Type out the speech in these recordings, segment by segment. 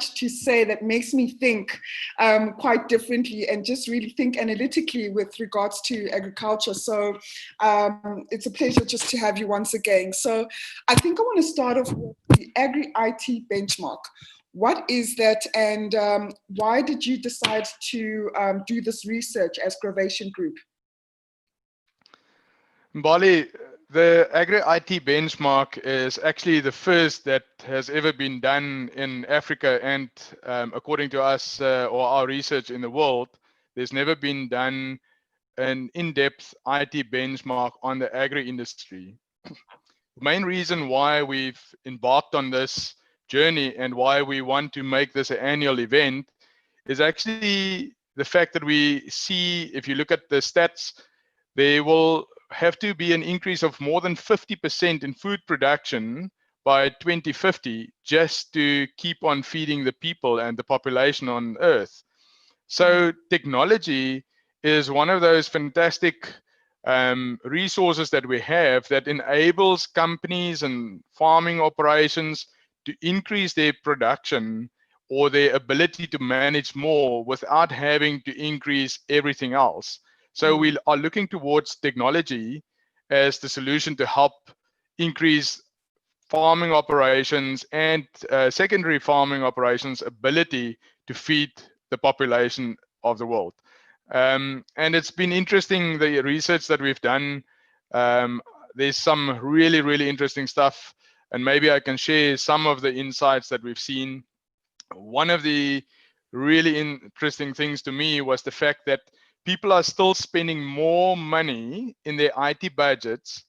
to say that makes me think quite differently and just really think analytically with regards to agriculture. So it's a pleasure just to have you once again. So I think I want to start off with the Agri-IT benchmark. What is that, and why did you decide to do this research as Grovation Group? Mbali, the Agri-IT benchmark is actually the first that has ever been done in Africa, and according to us or our research in the world, there's never been done an in-depth IT benchmark on the agri-industry. The main reason why we've embarked on this journey and why we want to make this an annual event is actually the fact that we see, if you look at the stats, there will have to be an increase of more than 50% in food production by 2050 just to keep on feeding the people and the population on Earth. So technology is one of those fantastic resources that we have that enables companies and farming operations to increase their production or their ability to manage more without having to increase everything else. So we are looking towards technology as the solution to help increase farming operations and secondary farming operations' ability to feed the population of the world. And it's been interesting, the research that we've done. There's some really, really interesting stuff, and maybe I can share some of the insights that we've seen. One of the really interesting things to me was the fact that people are still spending more money in their IT budgets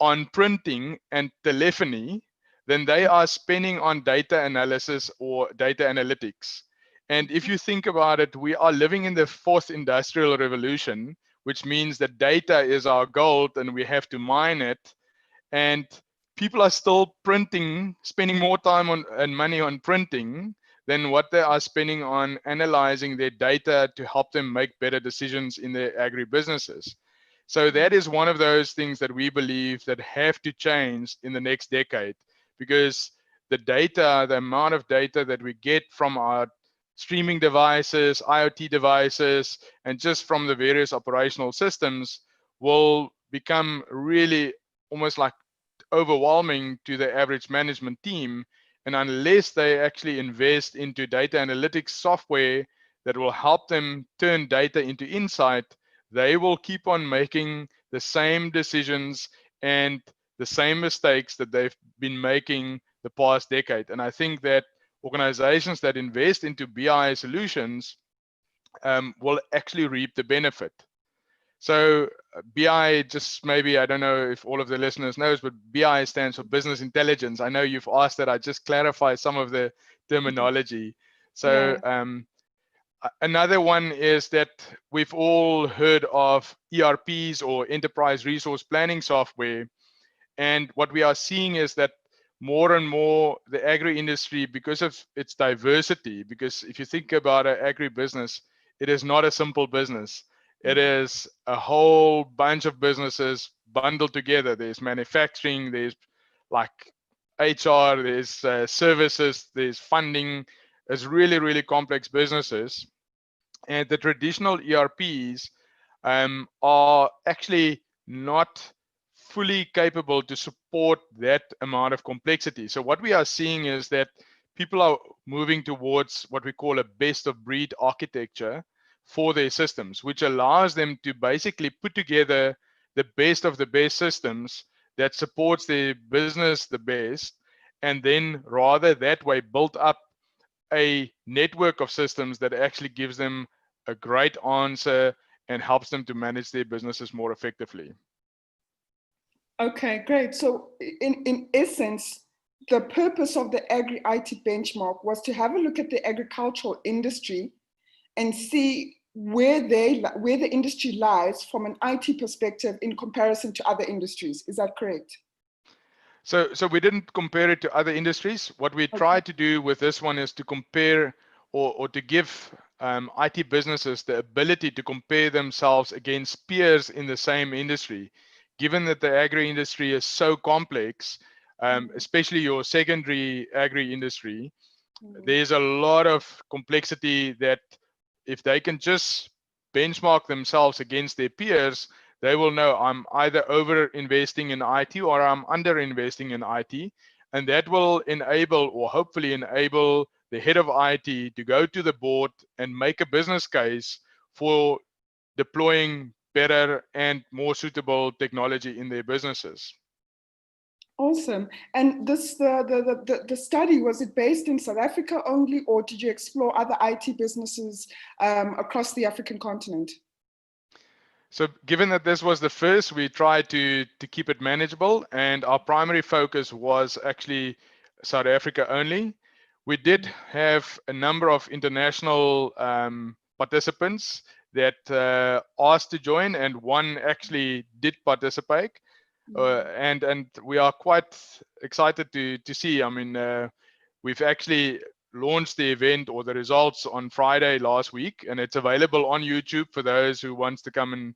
on printing and telephony than they are spending on data analysis or data analytics. And if you think about it, we are living in the fourth industrial revolution, which means that data is our gold and we have to mine it. And people are still printing, spending more time on and money on printing than what they are spending on analyzing their data to help them make better decisions in their agribusinesses. So that is one of those things that we believe that have to change in the next decade, because the data, the amount of data that we get from our streaming devices, IoT devices, and just from the various operational systems will become really almost like overwhelming to the average management team. And unless they actually invest into data analytics software that will help them turn data into insight, they will keep on making the same decisions and the same mistakes that they've been making the past decade. And I think that organizations that invest into BI solutions will actually reap the benefit. So BI, just maybe, I don't know if all of the listeners knows, but BI stands for business intelligence. I know you've asked that I just clarify some of the terminology. So another one is that we've all heard of ERPs or enterprise resource planning software. And what we are seeing is that more and more the agri-industry, because of its diversity, because if you think about an agri-business, it is not a simple business. It is a whole bunch of businesses bundled together. There's manufacturing, there's like HR, there's services, there's funding. It's really, really complex businesses. And the traditional ERPs are actually not fully capable to support that amount of complexity. So what we are seeing is that people are moving towards what we call a best of breed architecture for their systems, which allows them to basically put together the best of the best systems that supports their business the best, and then rather that way build up a network of systems that actually gives them a great answer and helps them to manage their businesses more effectively. Okay, great. So in essence, the purpose of the Agri-IT benchmark was to have a look at the agricultural industry and see where the industry lies from an IT perspective in comparison to other industries. Is that correct? So we didn't compare it to other industries. What we tried to do with this one is to compare or to give IT businesses the ability to compare themselves against peers in the same industry. Given that the agri-industry is so complex, especially your secondary agri-industry, there's a lot of complexity that if they can just benchmark themselves against their peers, they will know I'm either over investing in IT or I'm under investing in IT. And that will enable, or hopefully enable, the head of IT to go to the board and make a business case for deploying better and more suitable technology in their businesses. Awesome. And this the study, was it based in South Africa only, or did you explore other IT businesses across the African continent? So given that this was the first, we tried to keep it manageable, and our primary focus was actually South Africa only. We did have a number of international participants that asked to join, and one actually did participate. And we are quite excited to see. I mean, we've actually launched the event or the results on Friday last week, and it's available on YouTube for those who wants to come and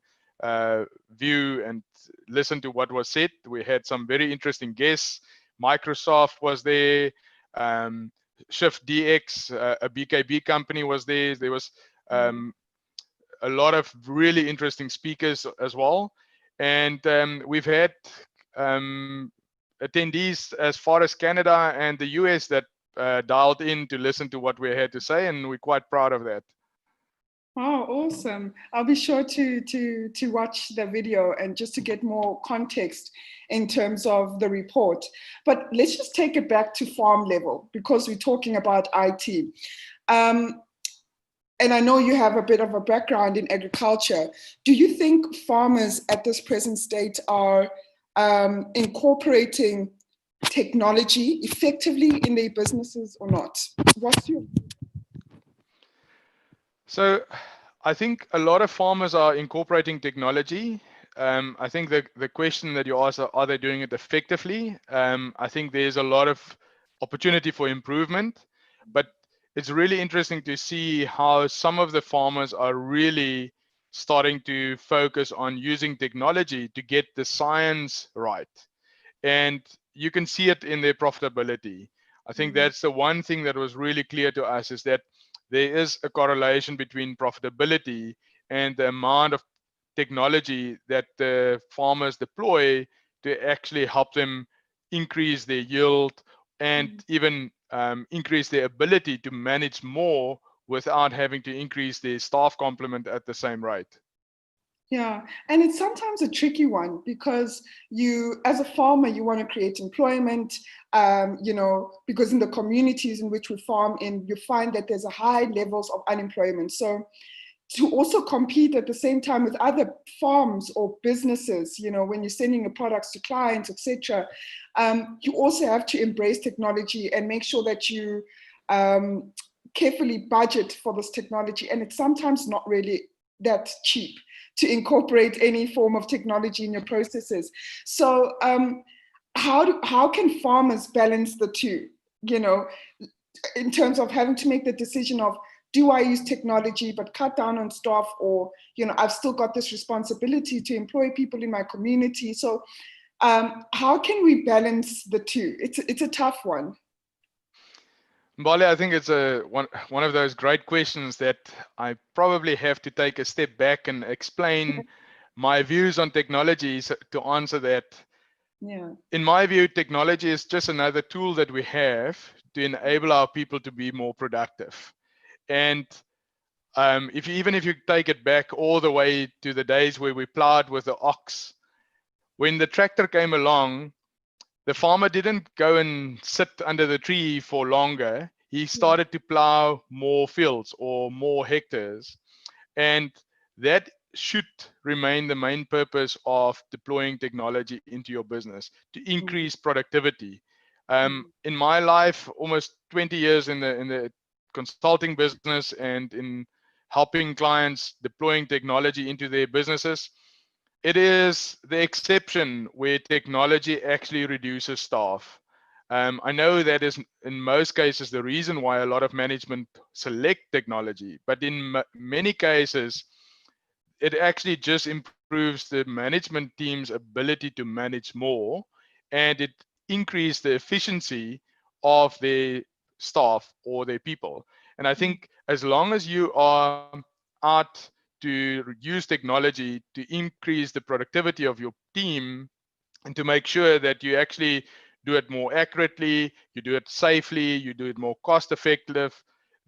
view and listen to what was said. We had some very interesting guests. Microsoft was there. Shift DX, a BKB company, was there. There was a lot of really interesting speakers as well. And we've had attendees as far as Canada and the US that dialed in to listen to what we had to say, and we're quite proud of that. Oh, awesome. I'll be sure to watch the video and just to get more context in terms of the report. But let's just take it back to farm level, because we're talking about IT. And I know you have a bit of a background in agriculture. Do you think farmers at this present state are incorporating technology effectively in their businesses or not? What's your... So I think a lot of farmers are incorporating technology. I think the question that you asked, are they doing it effectively? I think there's a lot of opportunity for improvement, but it's really interesting to see how some of the farmers are really starting to focus on using technology to get the science right. And you can see it in their profitability. I think that's the one thing that was really clear to us, is that there is a correlation between profitability and the amount of technology that the farmers deploy to actually help them increase their yield and even increase their ability to manage more without having to increase their staff complement at the same rate. Yeah, and it's sometimes a tricky one, because you, as a farmer, you want to create employment, you know, because in the communities in which we farm in, you find that there's a high levels of unemployment. So to also compete at the same time with other farms or businesses, you know, when you're sending your products to clients, etc., you also have to embrace technology and make sure that you carefully budget for this technology. And it's sometimes not really that cheap to incorporate any form of technology in your processes. So how can farmers balance the two, you know, in terms of having to make the decision of, do I use technology but cut down on staff, or, you know, I've still got this responsibility to employ people in my community. So how can we balance the two? It's a tough one. Mbali, I think it's one of those great questions that I probably have to take a step back and explain my views on technology to answer that. Yeah. In my view, technology is just another tool that we have to enable our people to be more productive. And even if you take it back all the way to the days where we plowed with the ox, when the tractor came along, the farmer didn't go and sit under the tree for longer. He started to plow more fields or more hectares. And that should remain the main purpose of deploying technology into your business, to increase productivity. In my life, almost 20 years in the consulting business and in helping clients deploying technology into their businesses, it is the exception where technology actually reduces staff. I know that is in most cases the reason why a lot of management select technology, but in many cases, it actually just improves the management team's ability to manage more, and it increases the efficiency of their staff or their people. And I think as long as you are out to use technology to increase the productivity of your team and to make sure that you actually do it more accurately, you do it safely, you do it more cost effective,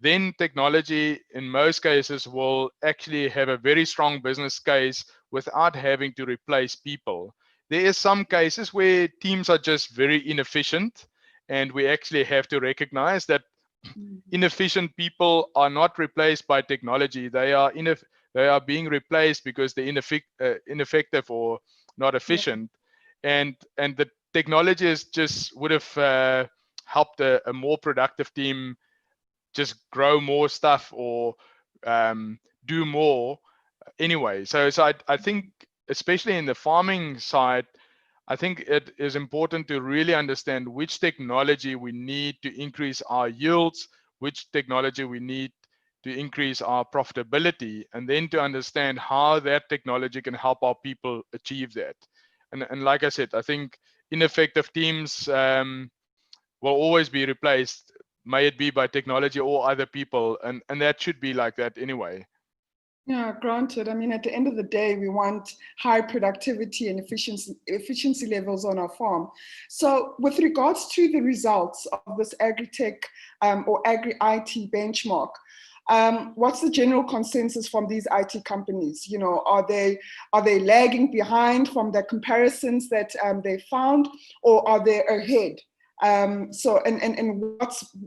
then technology in most cases will actually have a very strong business case without having to replace people. There is some cases where teams are just very inefficient, and we actually have to recognize that inefficient people are not replaced by technology. They are being replaced because they're ineffective or not efficient, and the technology is just would have helped a more productive team just grow more stuff or do more anyway. So I think, especially in the farming side, I think it is important to really understand which technology we need to increase our yields, which technology we need to increase our profitability, and then to understand how that technology can help our people achieve that. And like I said, I think ineffective teams will always be replaced, may it be by technology or other people, and that should be like that anyway. Yeah, granted. I mean, at the end of the day, we want high productivity and efficiency levels on our farm. So with regards to the results of this agri-tech or agri-IT benchmark, what's the general consensus from these IT companies? You know, are they lagging behind from the comparisons that they found, or are they ahead? So, and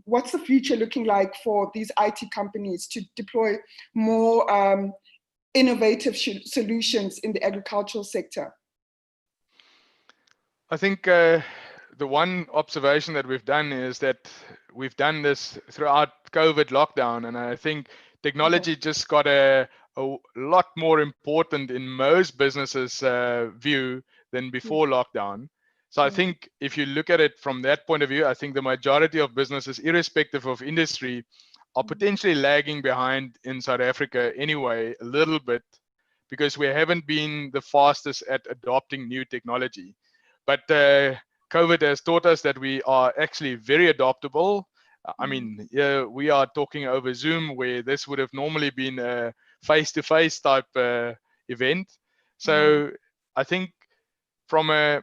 what's the future looking like for these IT companies to deploy more innovative solutions in the agricultural sector? I think the one observation that we've done is that we've done this throughout COVID lockdown, and I think technology just got a lot more important in most businesses' view than before lockdown. So I think if you look at it from that point of view, I think the majority of businesses, irrespective of industry, are potentially lagging behind in South Africa anyway, a little bit, because we haven't been the fastest at adopting new technology. But COVID has taught us that we are actually very adaptable. I mean, we are talking over Zoom, where this would have normally been a face-to-face type event. So I think from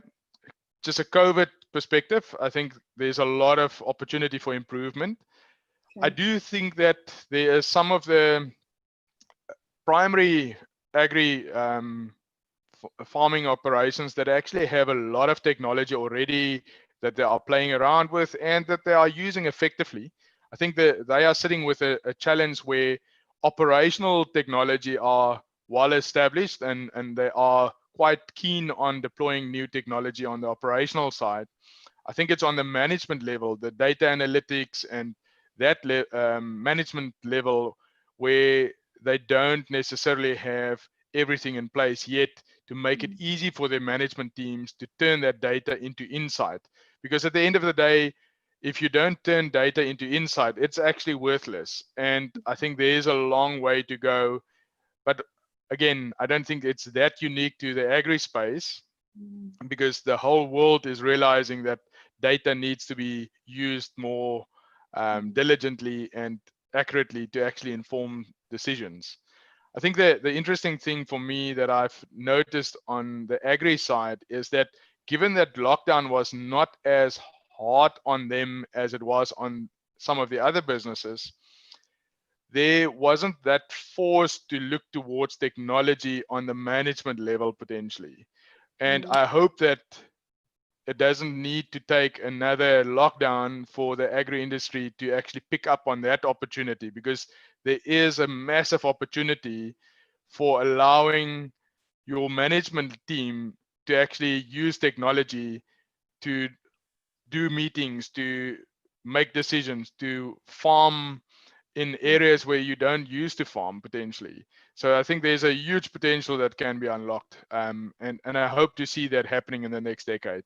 just a COVID perspective, I think there's a lot of opportunity for improvement. I do think that there is some of the primary agri farming operations that actually have a lot of technology already that they are playing around with and that they are using effectively. I think that they are sitting with a challenge where operational technology are well established and they are quite keen on deploying new technology on the operational side. I think it's on the management level, the data analytics and that management level, where they don't necessarily have everything in place yet to make it easy for their management teams to turn that data into insight. Because at the end of the day, if you don't turn data into insight, it's actually worthless. And I think there's a long way to go. But again, I don't think it's that unique to the agri space, because the whole world is realizing that data needs to be used more diligently and accurately to actually inform decisions. I think the interesting thing for me that I've noticed on the agri side is that given that lockdown was not as hard on them as it was on some of the other businesses, there wasn't that force to look towards technology on the management level potentially. And I hope that it doesn't need to take another lockdown for the agri industry to actually pick up on that opportunity, because there is a massive opportunity for allowing your management team to actually use technology to do meetings, to make decisions, to farm in areas where you don't use to farm potentially. So I think there's a huge potential that can be unlocked. And I hope to see that happening in the next decade.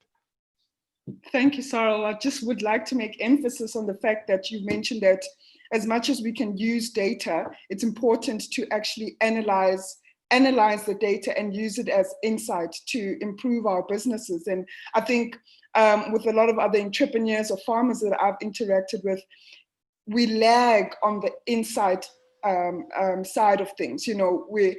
Thank you, Sarel. I just would like to make emphasis on the fact that you mentioned that as much as we can use data, it's important to actually analyze the data and use it as insight to improve our businesses. And I think with a lot of other entrepreneurs or farmers that I've interacted with, we lag on the inside side of things. You know, we're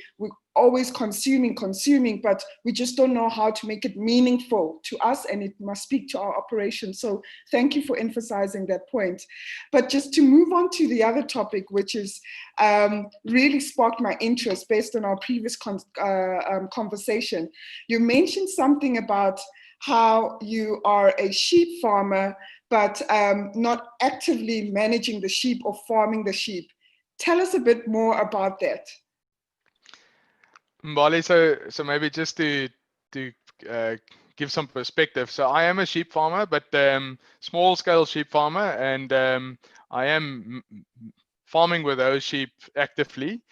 always consuming, but we just don't know how to make it meaningful to us, and it must speak to our operation. So thank you for emphasizing that point. But just to move on to the other topic, which is really sparked my interest based on our previous conversation. You mentioned something about how you are a sheep farmer, but not actively managing the sheep or farming the sheep. Tell us a bit more about that. Mbali, so maybe just to uh, give some perspective. So I am a sheep farmer, but small scale sheep farmer, and I am farming with those sheep actively.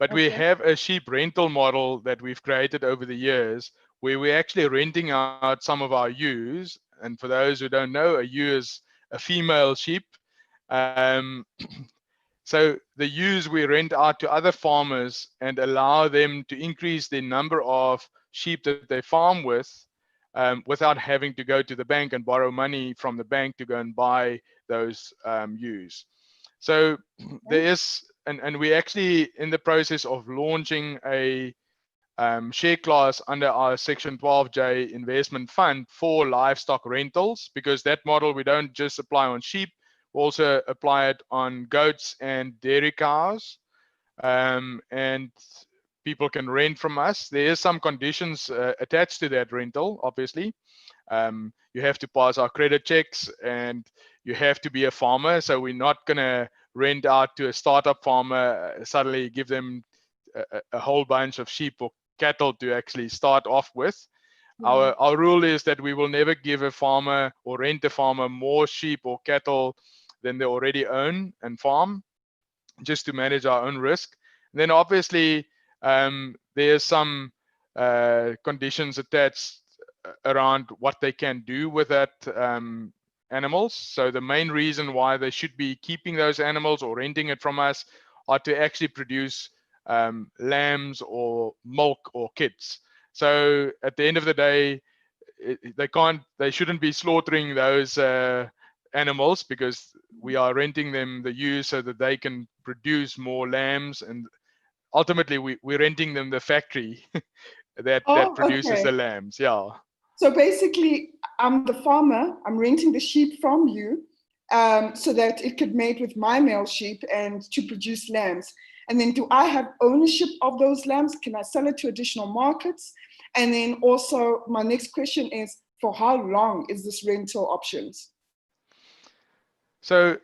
But we have a sheep rental model that we've created over the years, where we're actually renting out some of our ewes. And for those who don't know, a ewe is a female sheep. Um, So the ewes we rent out to other farmers and allow them to increase the number of sheep that they farm with, without having to go to the bank and borrow money from the bank to go and buy those ewes. So there is, and we're actually in the process of launching a share class under our Section 12J investment fund for livestock rentals, because that model we don't just apply on sheep, we also apply it on goats and dairy cows, and people can rent from us. There is some conditions attached to that rental, obviously. You have to pass our credit checks and you have to be a farmer. So we're not going to rent out to a startup farmer, suddenly give them a whole bunch of sheep or cattle to actually start off with. Our rule is that we will never give a farmer or rent a farmer more sheep or cattle than they already own and farm, just to manage our own risk. And then obviously there's some conditions attached around what they can do with that animals. So the main reason why they should be keeping those animals or renting it from us are to actually produce lambs or milk or kids. So at the end of the day, they shouldn't be slaughtering those animals, because we are renting them the ewes so that they can produce more lambs, and ultimately we're renting them the factory that produces the lambs. Yeah. So basically, I'm the farmer, I'm renting the sheep from you, so that it could mate with my male sheep and to produce lambs. And then do I have ownership of those lambs? Can I sell it to additional markets? And then also my next question is, for how long is this rental options? So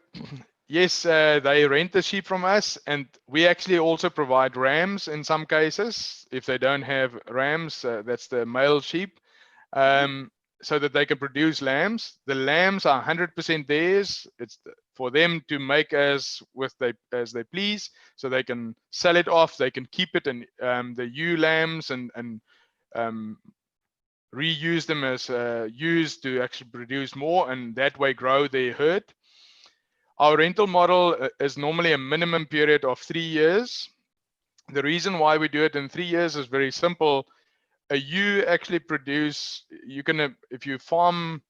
yes, they rent the sheep from us, and we actually also provide rams in some cases. If they don't have rams, that's the male sheep, so that they can produce lambs. The lambs are 100% theirs. It's for them to make as they please, so they can sell it off, they can keep it, and the ewe lambs and reuse them as ewes to actually produce more, and that way grow their herd. Our rental model is normally a minimum period of 3 years. The reason why we do it in 3 years is very simple. A ewe actually produce, if you farm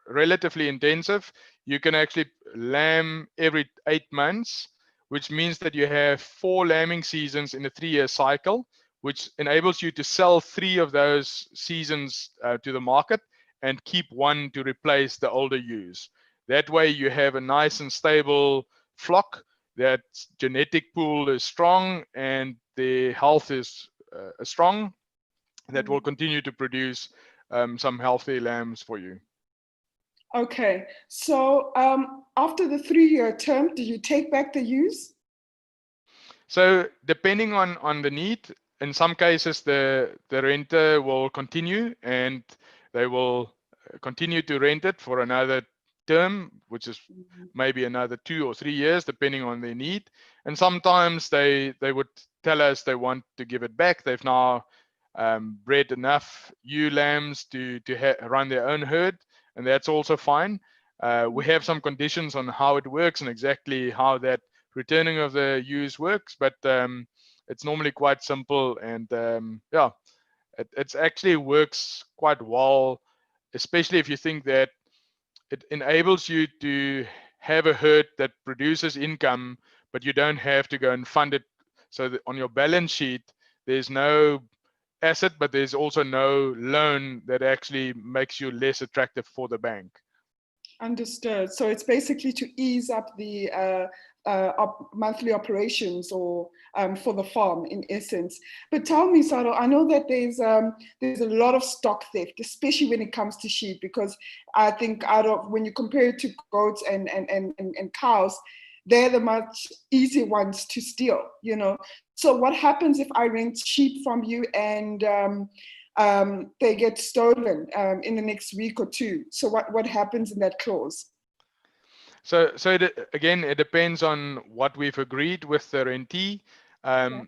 relatively intensive, you can actually lamb every 8 months, which means that you have 4 lambing seasons in a 3-year cycle, which enables you to sell 3 of those seasons to the market and keep 1 to replace the older ewes. That way you have a nice and stable flock, that genetic pool is strong and the health is strong, that will continue to produce some healthy lambs for you. Okay, so after the 3-year term, do you take back the ewes? So depending on the need, in some cases the renter will continue and they will continue to rent it for another term, which is maybe another 2 or 3 years, depending on their need. And sometimes they would tell us they want to give it back. They've now bred enough ewe lambs to run their own herd, and that's also fine. We have some conditions on how it works and exactly how that returning of the ewes works, but it's normally quite simple, and yeah, it actually works quite well, especially if you think that it enables you to have a herd that produces income, but you don't have to go and fund it. So that on your balance sheet, there's no asset, but there's also no loan that actually makes you less attractive for the bank. Understood. So it's basically to ease up the monthly operations or for the farm in essence. But tell me, Sarel, I know that there's a lot of stock theft, especially when it comes to sheep, because I think when you compare it to goats and cows, they're the much easier ones to steal, you know. So what happens if I rent sheep from you and they get stolen in the next week or two? So what happens in that clause? So again, it depends on what we've agreed with the rentee.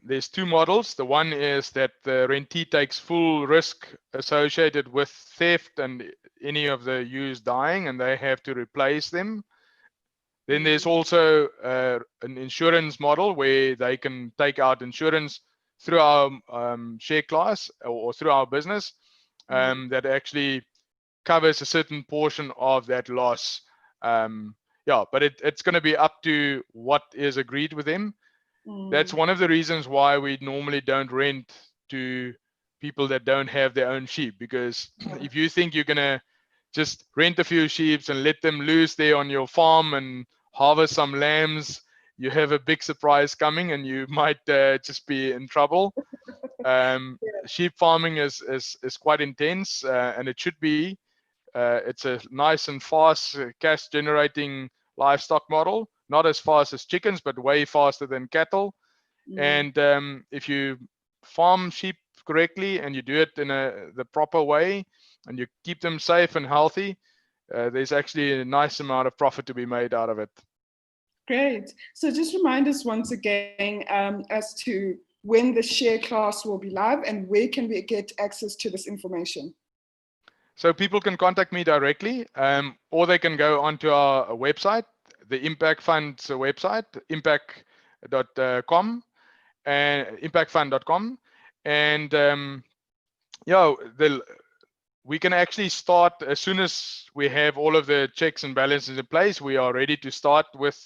There's two models. The one is that the rentee takes full risk associated with theft and any of the ewes dying, and they have to replace them. Then there's also an insurance model where they can take out insurance through our share class or through our business that actually covers a certain portion of that loss. Yeah, but it's going to be up to what is agreed with them. That's one of the reasons why we normally don't rent to people that don't have their own sheep, because if you think you're going to just rent a few sheep and let them loose there on your farm and harvest some lambs, you have a big surprise coming and you might just be in trouble. Sheep farming is quite intense, and it should be. It's a nice and fast cash generating livestock model, not as fast as chickens, but way faster than cattle. And if you farm sheep correctly and you do it in the proper way and you keep them safe and healthy, there's actually a nice amount of profit to be made out of it. Great. So just remind us once again as to when the share class will be live and where can we get access to this information? So people can contact me directly, or they can go onto our website, the Impact Fund's website, impact.com and impactfund.com. And yeah, we can actually start as soon as we have all of the checks and balances in place. We are ready to start with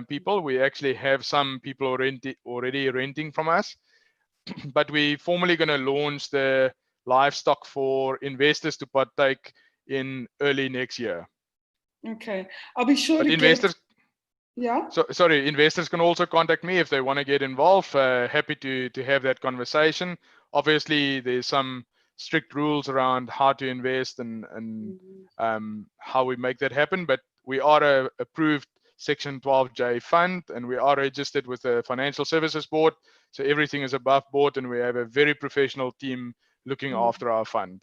people. We actually have some people already renting from us, but we're formally going to launch the livestock for investors to partake in early next year. Okay, I'll be sure but to investors get... Yeah. So sorry, investors can also contact me if they want to get involved. Happy to have that conversation. Obviously, there's some strict rules around how to invest and how we make that happen. But we are a approved Section 12J fund, and we are registered with the Financial Services Board. So everything is above board, and we have a very professional team looking after our fund.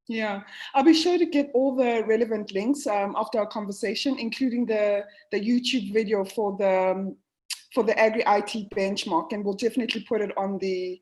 Yeah, I'll be sure to get all the relevant links after our conversation, including the YouTube video for the Agri IT benchmark, and we'll definitely put it on the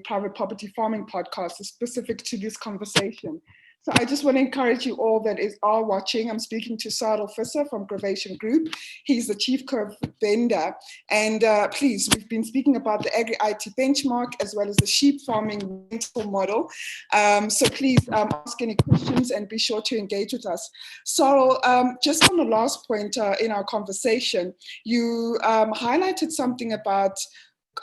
private property farming podcast specific to this conversation. So I just want to encourage you all that are watching. I'm speaking to Sarel Visser from Grovation Group. He's the chief co-vendor. And please, we've been speaking about the Agri IT benchmark as well as the sheep farming rental model. So please ask any questions and be sure to engage with us. Sarel, just on the last point in our conversation, you highlighted something about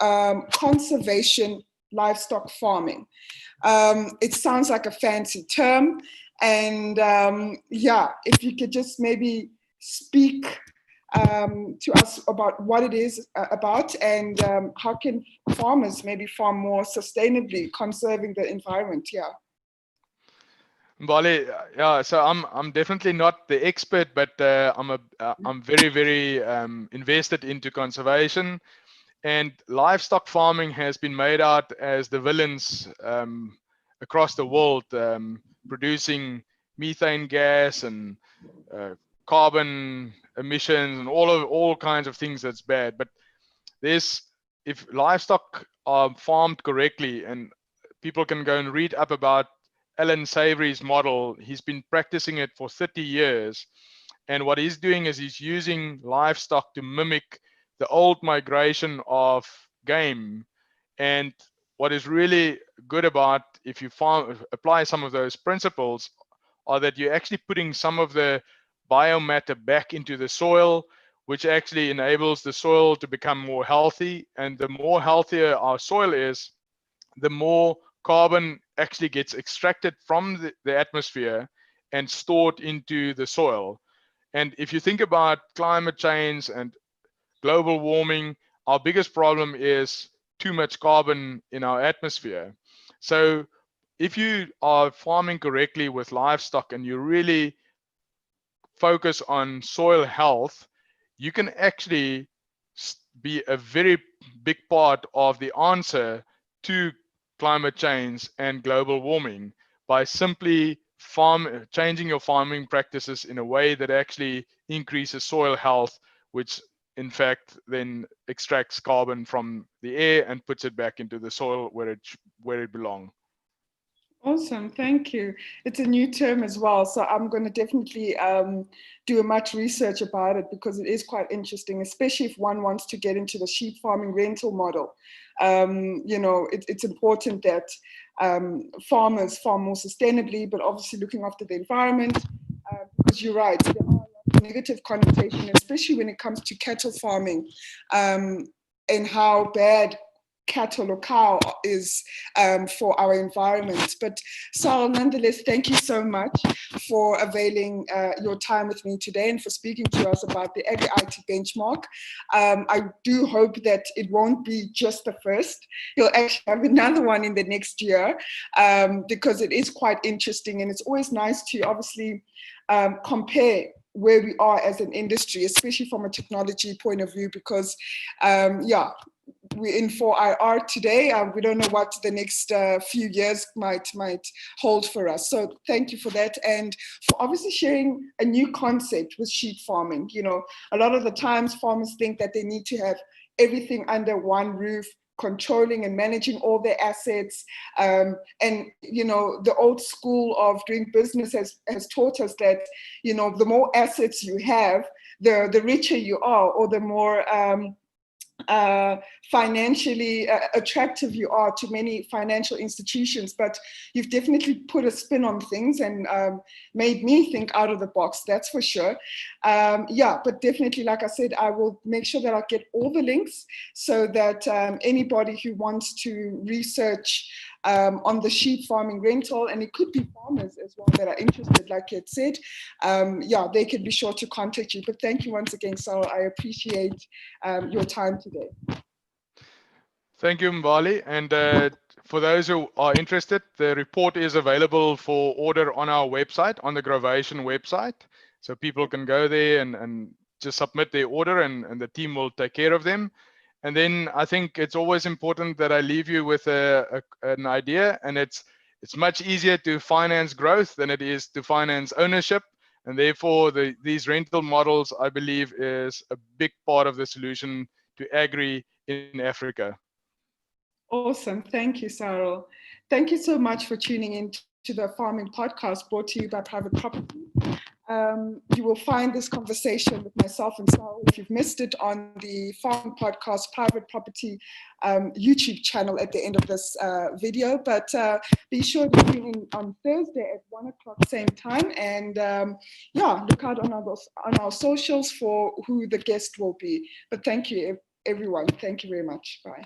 conservation livestock farming. It sounds like a fancy term, and yeah, if you could just maybe speak to us about what it is about and how can farmers maybe farm more sustainably, conserving the environment. Yeah. Mbali, yeah, so I'm definitely not the expert, but I'm very invested into conservation. And livestock farming has been made out as the villains across the world, producing methane gas and carbon emissions and all kinds of things that's bad. But if livestock are farmed correctly, and people can go and read up about Alan Savory's model. He's been practicing it for 30 years. And what he's doing is he's using livestock to mimic the old migration of game. And what is really good about if you apply some of those principles are that you're actually putting some of the biomatter back into the soil, which actually enables the soil to become more healthy. And the more healthier our soil is, the more carbon actually gets extracted from the atmosphere and stored into the soil. And if you think about climate change and global warming, our biggest problem is too much carbon in our atmosphere. So if you are farming correctly with livestock and you really focus on soil health, you can actually be a very big part of the answer to climate change and global warming by simply changing your farming practices in a way that actually increases soil health, which in fact then extracts carbon from the air and puts it back into the soil where it belongs. Awesome, thank you. It's a new term as well, so I'm going to definitely do much research about it, because it is quite interesting, especially if one wants to get into the sheep farming rental model. You know, it's important that farmers farm more sustainably, but obviously looking after the environment, because you're right, there are a lot of negative connotation, especially when it comes to cattle farming, and how bad cattle or cow is for our environment. But Sarel, nonetheless, thank you so much for availing your time with me today and for speaking to us about the Agri-IT benchmark. I do hope that it won't be just the first. You'll actually have another one in the next year, because it is quite interesting, and it's always nice to obviously compare where we are as an industry, especially from a technology point of view, because yeah, we're in 4IR today. We don't know what the next few years might hold for us. So thank you for that, and for obviously sharing a new concept with sheep farming. You know, a lot of the times farmers think that they need to have everything under one roof, controlling and managing all their assets. And, you know, the old school of doing business has taught us that, you know, the more assets you have, the richer you are, or the more financially attractive you are to many financial institutions. But you've definitely put a spin on things and made me think out of the box, that's for sure. Yeah, but definitely, like I said, I will make sure that I get all the links so that anybody who wants to research on the sheep farming rental, and it could be farmers as well that are interested, like you had said, yeah, they can be sure to contact you. But thank you once again, Sarel. I appreciate your time today. Thank you, Mbali. And for those who are interested, the report is available for order on our website, on the Grovation website. So people can go there and just submit their order, and the team will take care of them. And then I think it's always important that I leave you with an idea, and it's much easier to finance growth than it is to finance ownership. And therefore, these rental models, I believe, is a big part of the solution to agri in Africa. Awesome. Thank you, Sarel. Thank you so much for tuning in to the Farming Podcast, brought to you by Private Property. You will find this conversation with myself and Sarel, if you've missed it, on the Farming Podcast Private Property YouTube channel at the end of this video. But be sure to tune in on Thursday at 1 o'clock same time, and yeah, look out on our socials for who the guest will be. But thank you, everyone. Thank you very much. Bye.